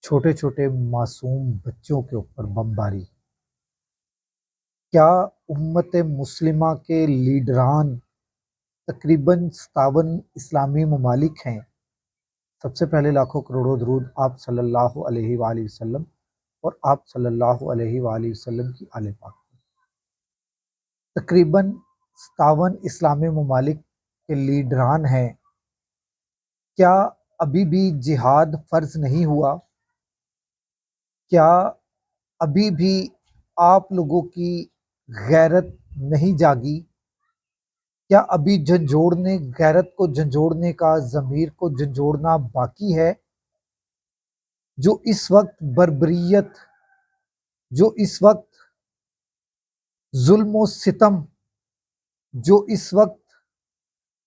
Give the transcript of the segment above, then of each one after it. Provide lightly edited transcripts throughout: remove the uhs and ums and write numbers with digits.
چھوٹے چھوٹے معصوم بچوں کے اوپر بمباری۔ کیا امت مسلمہ کے لیڈران تقریباً 57 اسلامی ممالک ہیں؟ سب سے پہلے لاکھوں کروڑوں درود آپ صلی اللہ علیہ وآلہ وسلم اور آپ صلی اللہ علیہ وآلہ وسلم کی آل پاک۔ تقریباً 57 اسلامی ممالک کے لیڈران ہیں۔ کیا ابھی بھی جہاد فرض نہیں ہوا؟ کیا ابھی بھی آپ لوگوں کی غیرت نہیں جاگی؟ کیا ابھی غیرت کو جھنجھوڑنے کا، ضمیر کو جھنجھوڑنا باقی ہے؟ جو اس وقت بربریت، جو اس وقت ظلم و ستم، جو اس وقت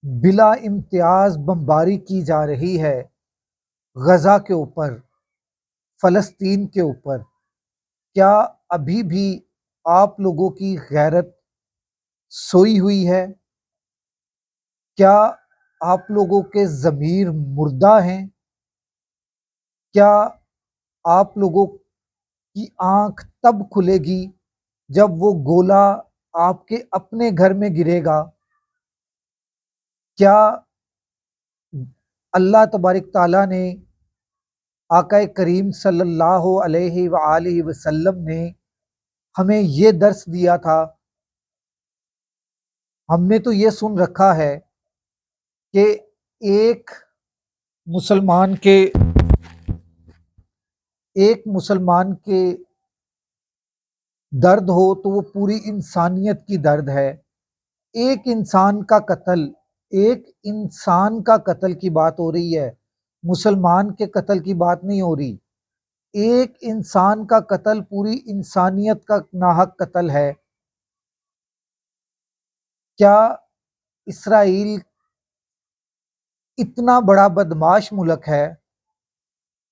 بلا امتیاز بمباری کی جا رہی ہے غزہ کے اوپر، فلسطین کے اوپر، کیا ابھی بھی آپ لوگوں کی غیرت سوئی ہوئی ہے؟ کیا آپ لوگوں کے ضمیر مردہ ہیں؟ کیا آپ لوگوں کی آنکھ تب کھلے گی جب وہ گولہ آپ کے اپنے گھر میں گرے گا؟ کیا اللہ تبارک تعالیٰ نے، آقا کریم صلی اللہ علیہ وآلہ وسلم نے ہمیں یہ درس دیا تھا؟ ہم نے تو یہ سن رکھا ہے کہ ایک مسلمان کے درد ہو تو وہ پوری انسانیت کی درد ہے۔ ایک انسان کا قتل کی بات ہو رہی ہے، مسلمان کے قتل کی بات نہیں ہو رہی۔ ایک انسان کا قتل پوری انسانیت کا ناحق قتل ہے۔ کیا اسرائیل اتنا بڑا بدماش ملک ہے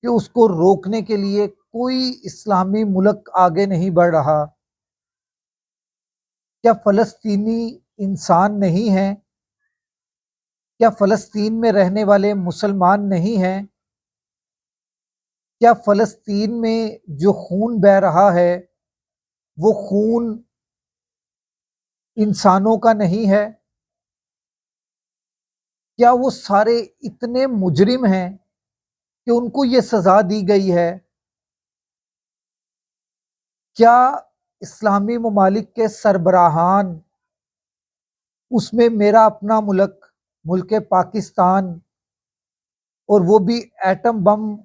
کہ اس کو روکنے کے لیے کوئی اسلامی ملک آگے نہیں بڑھ رہا؟ کیا فلسطینی انسان نہیں ہیں؟ کیا فلسطین میں رہنے والے مسلمان نہیں ہیں؟ کیا فلسطین میں جو خون بہہ رہا ہے وہ خون انسانوں کا نہیں ہے؟ کیا وہ سارے اتنے مجرم ہیں کہ ان کو یہ سزا دی گئی ہے؟ کیا اسلامی ممالک کے سربراہان، اس میں میرا اپنا ملک پاکستان، اور وہ بھی ایٹم بم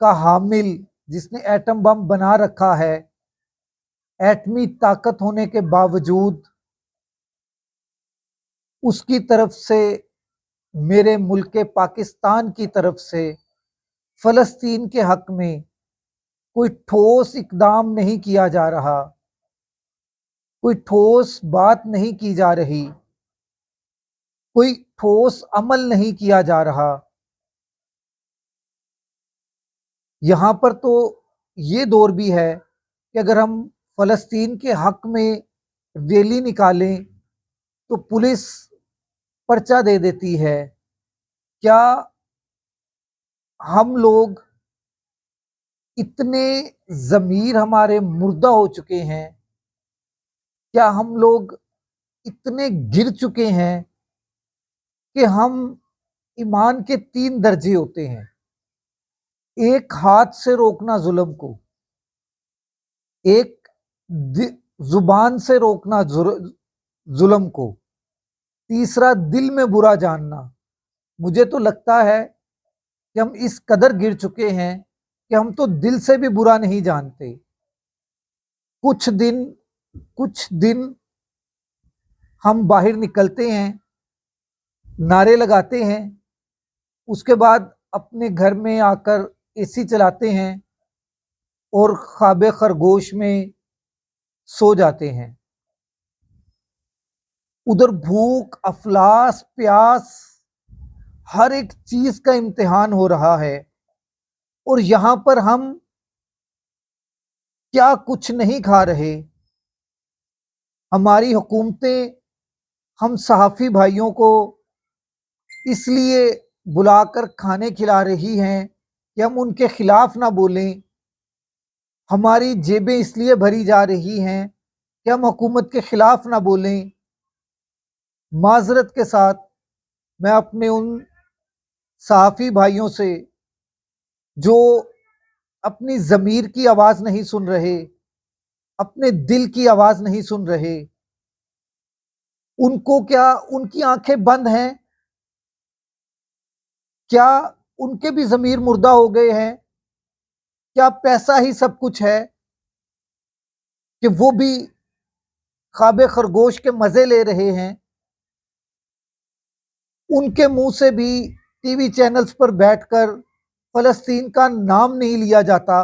کا حامل، جس نے ایٹم بم بنا رکھا ہے، ایٹمی طاقت ہونے کے باوجود اس کی طرف سے، میرے ملک پاکستان کی طرف سے فلسطین کے حق میں کوئی ٹھوس اقدام نہیں کیا جا رہا، کوئی ٹھوس بات نہیں کی جا رہی، کوئی ٹھوس عمل نہیں کیا جا رہا۔ یہاں پر تو یہ دور بھی ہے کہ اگر ہم فلسطین کے حق میں ریلی نکالیں تو پولیس پرچہ دے دیتی ہے۔ کیا ہم لوگ اتنے ضمیر ہمارے مردہ ہو چکے ہیں؟ کیا ہم لوگ اتنے گر چکے ہیں کہ ہم ایمان کے 3 درجے ہوتے ہیں؟ ایک ہاتھ سے روکنا ظلم کو، ایک زبان سے روکنا ظلم کو، تیسرا دل میں برا جاننا۔ مجھے تو لگتا ہے کہ ہم اس قدر گر چکے ہیں کہ ہم تو دل سے بھی برا نہیں جانتے۔ کچھ دن ہم باہر نکلتے ہیں، نعرے لگاتے ہیں، اس کے بعد اپنے گھر میں آ کر اے سی چلاتے ہیں اور خواب خرگوش میں سو جاتے ہیں۔ ادھر بھوک، افلاس، پیاس، ہر ایک چیز کا امتحان ہو رہا ہے، اور یہاں پر ہم کیا کچھ نہیں کھا رہے۔ ہماری حکومتیں ہم صحافی بھائیوں کو اس لیے بلا کر کھانے کھلا رہی ہیں کہ ہم ان کے خلاف نہ بولیں. ہماری جیبیں اس لیے بھری جا رہی ہیں کہ ہم حکومت کے خلاف نہ بولیں. معذرت کے ساتھ میں اپنے ان صحافی بھائیوں سے جو اپنی ضمیر کی آواز نہیں سن رہے، اپنے دل کی آواز نہیں سن رہے، ان کو کیا ان کی آنکھیں بند ہیں؟ کیا ان کے بھی ضمیر مردہ ہو گئے ہیں؟ کیا پیسہ ہی سب کچھ ہے کہ وہ بھی خواب خرگوش کے مزے لے رہے ہیں؟ ان کے منہ سے بھی ٹی وی چینلز پر بیٹھ کر فلسطین کا نام نہیں لیا جاتا.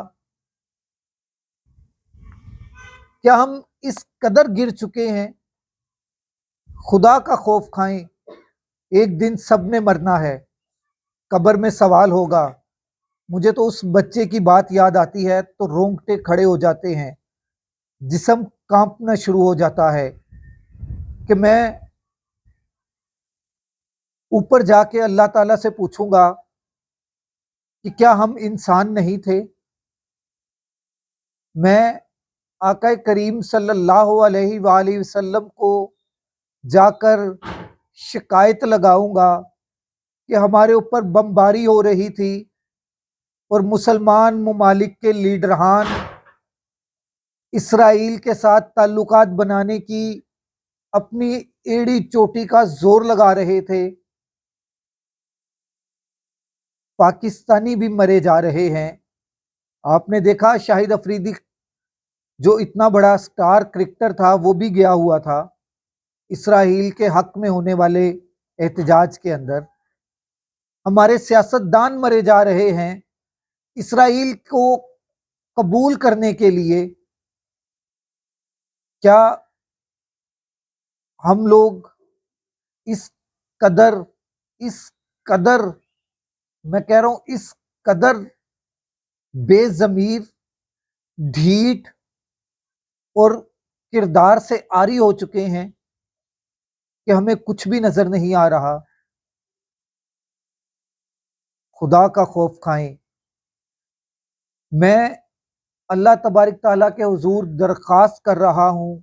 کیا ہم اس قدر گر چکے ہیں؟ خدا کا خوف کھائیں، ایک دن سب نے مرنا ہے، قبر میں سوال ہوگا. مجھے تو اس بچے کی بات یاد آتی ہے تو رونگٹے کھڑے ہو جاتے ہیں، جسم کانپنا شروع ہو جاتا ہے کہ میں اوپر جا کے اللہ تعالیٰ سے پوچھوں گا کہ کیا ہم انسان نہیں تھے؟ میں آقا کریم صلی اللہ علیہ وآلہ وسلم کو جا کر شکایت لگاؤں گا کہ ہمارے اوپر بمباری ہو رہی تھی اور مسلمان ممالک کے لیڈران اسرائیل کے ساتھ تعلقات بنانے کی اپنی ایڑی چوٹی کا زور لگا رہے تھے. پاکستانی بھی مرے جا رہے ہیں. آپ نے دیکھا شاہد افریدی جو اتنا بڑا سٹار کرکٹر تھا وہ بھی گیا ہوا تھا اسرائیل کے حق میں ہونے والے احتجاج کے اندر. ہمارے سیاستدان مرے جا رہے ہیں اسرائیل کو قبول کرنے کے لیے. کیا ہم لوگ اس قدر میں کہہ رہا ہوں اس قدر بے ضمیر، ڈھیٹ اور کردار سے عاری ہو چکے ہیں کہ ہمیں کچھ بھی نظر نہیں آ رہا؟ خدا کا خوف کھائیں. میں اللہ تبارک تعالیٰ کے حضور درخواست کر رہا ہوں،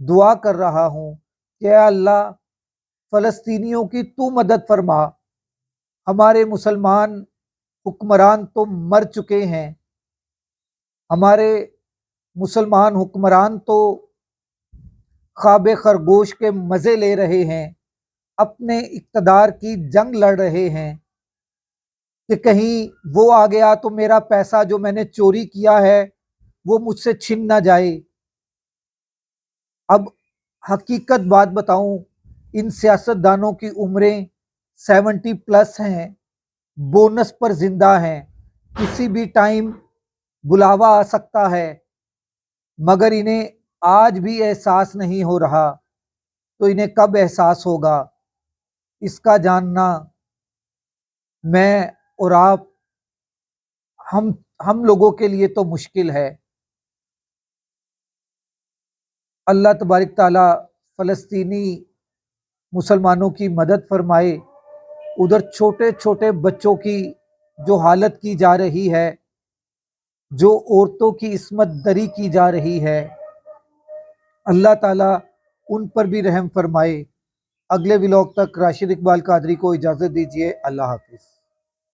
دعا کر رہا ہوں کہ اے اللہ فلسطینیوں کی تو مدد فرما. ہمارے مسلمان حکمران تو مر چکے ہیں، ہمارے مسلمان حکمران تو خواب خرگوش کے مزے لے رہے ہیں، اپنے اقتدار کی جنگ لڑ رہے ہیں کہ کہیں وہ آ گیا تو میرا پیسہ جو میں نے چوری کیا ہے وہ مجھ سے چھن نہ جائے. اب حقیقت بات بتاؤں، ان سیاستدانوں کی عمریں 70+ ہیں، بونس پر زندہ ہیں، کسی بھی ٹائم بلاوا آ سکتا ہے، مگر انہیں آج بھی احساس نہیں ہو رہا تو انہیں کب احساس ہوگا؟ اس کا جاننا میں اور آپ ہم لوگوں کے لیے تو مشکل ہے. اللہ تبارک تعالیٰ فلسطینی مسلمانوں کی مدد فرمائے. ادھر چھوٹے چھوٹے بچوں کی جو حالت کی جا رہی ہے، جو عورتوں کی عصمت دری کی جا رہی ہے، اللہ تعالیٰ ان پر بھی رحم فرمائے. اگلے ولاگ تک راشد اقبال قادری کو اجازت دیجیے. اللہ حافظ.